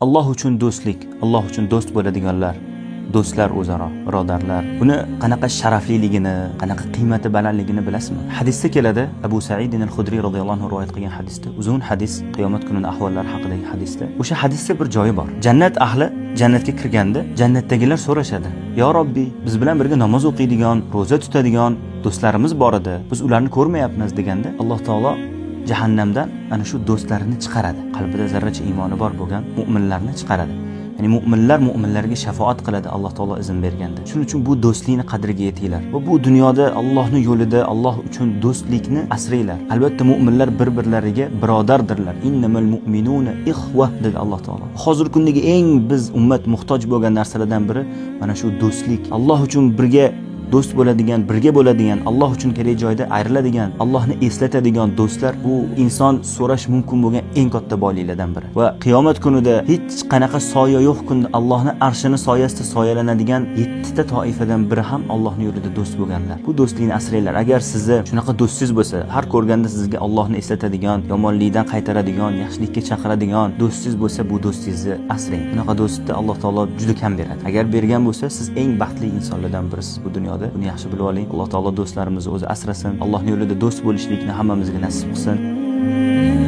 Alloh uchun do'stlik, Alloh uchun do'st bo'ladiganlar, do'stlar o'zaro, birodarlar. Buni qanaqa sharafliligini, qanaqa qiymati balandligini bilasizmi? Hadisda keladi, Abu Sa'id al-Khudri radhiyallohu anhu rivoyat qilgan hadisda, uzun hadis, qiyomat kunining ahvollari haqidagi hadisda. O'sha hadisda bir joyi bor. Jannat ahli jannatga kirganda, jannatdagilar so'rashadi: "Ya Robbi, biz bilan birga namoz o'qiydigan, roza tutadigan do'stlarimiz bor edi. Biz ularni ko'rmayapmiz" deganda, Alloh taolo jahannamdan ana shu do'stlarini chiqaradi. Qalbida zarracha iymoni bor bo'lgan mu'minlarni chiqaradi. Ya'ni mu'minlar mu'minlarga shafaat qiladi Alloh taolo izn berganda. Shuning uchun bu do'stlikni qadriga yetinglar. Va bu dunyoda Allohning yo'lida Alloh uchun do'stlikni asranglar. Albatta mu'minlar bir-birlariga birodardirlar. Innamal mu'minuna ikhwa dedi Alloh taolo. Hozirgi kundagi eng biz ummat muhtoj bo'lgan narsalardan biri mana shu do'stlik. Alloh uchun birga do'st bo'ladigan, birga bo'ladigan, Alloh uchun kerak joyda ayriladigan, Allohni eslatadigan do'stlar bu inson so'rash mumkin bo'lgan eng katta boyliklardan biri. Va qiyomat kunida hech qanaqa soya yo'q kunda Allohning arshini soyasida soyalanadigan 7 ta toifadan biri ham Allohning yo'lida do'st bo'lganlar. Bu do'stlikni asranglar. Agar sizda shunaqa do'stingiz bo'lsa, har ko'rganda sizga Allohni eslatadigan, yomonlikdan qaytaradigan, yaxshilikka chaqiradigan do'stingiz bo'lsa, bu do'stingizni asrang. Bunaqa do'stni Alloh taolo juda kam beradi. Agar bergan bo'lsa, siz eng baxtli insonlardan birisiz bu dunyoda. Buni yaxshi bilib oling. Alloh taolo do'stlarimizni o'zi asrasin. Allohning yo'lida do'st bo'lishlikni hammamizga nasib qilsin.